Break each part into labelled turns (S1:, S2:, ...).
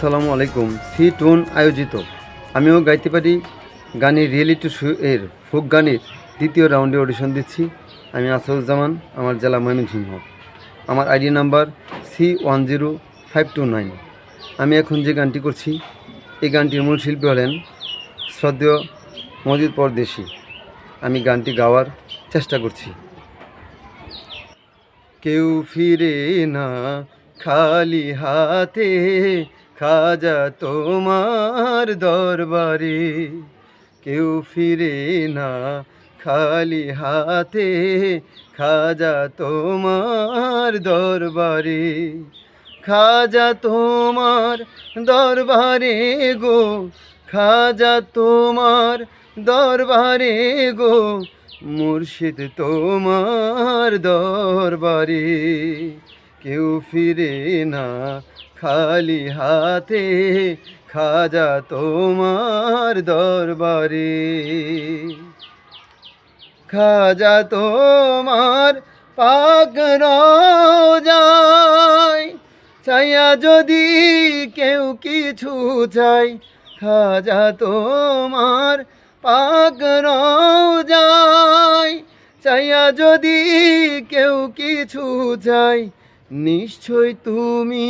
S1: আসসালামু আলাইকুম। C tone আয়োজিত আমিও গাইতে পারি গানের রিয়েলিটি শো এর ফোক গানের দ্বিতীয় রাউন্ডে অডিশন দিচ্ছি। আমি আসাদুজ্জামান, আমার জেলা ময়মনসিংহ। আমার আইডি নাম্বার C10529। আমি এখন যে গানটি করছি এই গানটির মূল শিল্পী হলেন শ্রদ্ধেয় মজিদ পরদেশি। আমি গানটি গাওয়ার চেষ্টা করছি। কেউ ফিরে না খালি হাতে, খাজা তোমার দরবারে। কেউ ফিরে না খালি হাতে, খাজা তোমার দরবারে। খাজা তোমার দরবারে গো, খাজা তোমার দরবারে গো, মুর্শিদ তোমার দরবারে। কেউ ফিরে না খালি হাতে, খাজা তোমার দরবারে। খাজা তোমার পাক রওজায় চাইয়া যদি কেউ কিছু চাই, খাজা তোমার পাক রওজায় চাইয়া যদি কেউ কিছু চাই, নিশ্চয় তুমি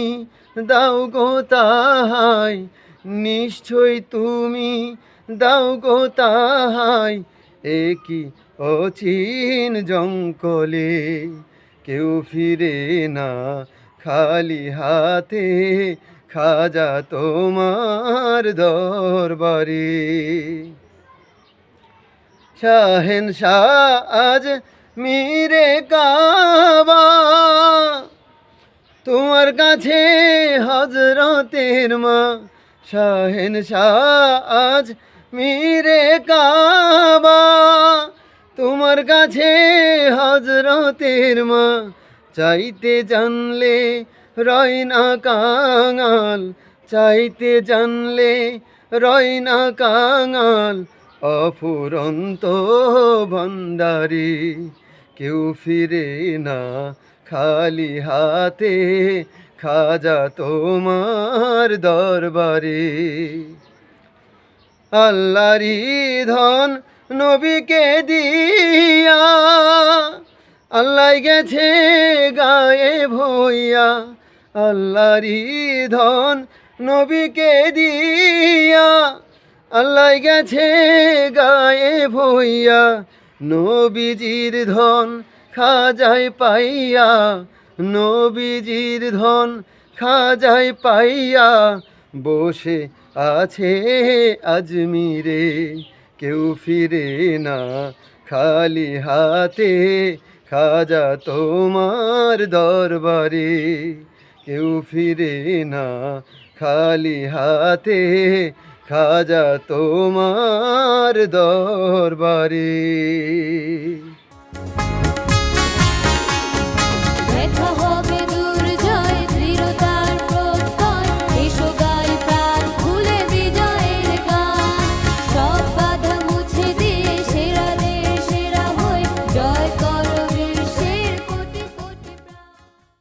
S1: দাও গো তাহাই, নিশ্চয় তুমি দাও গো তাহাই। একই অচিন জঙ্গলে কেউ ফিরে না খালি হাতে, খাজা তোমার দরবারে। শাহেনশাহ আজ মিরে কাবা, তোমার কাছে হজরতের মা। শাহেনশাহ আজ মিরে কাবা, তোমার কাছে হজরতের মা। চাইতে জানলে রয় না কাঙাল, চাইতে জানলে রয় না কাঙাল। অফুরন্ত ভান্ডারি কেউ ফিরে না খালি হাতে, খাজা তোমার দরবারে। আল্লাহরি ধন নবীকে দিয়া, আল্লাহ গেছে গায়ে ভইয়া। আল্লাহরি ধন নবীকে দিয়া, আল্লাহ গেছে গায়ে ভইয়া। নবীজির ধন খাজায় পাইয়া, নবীজির ধন খাজায় পাইয়া, বসে আছে আজমিরে। কেউ ফিরে না খালি হাতে, খাজা তোমার দরবারে। কেউ ফিরে না খালি হাতে, খাজা তোমার দরবারে।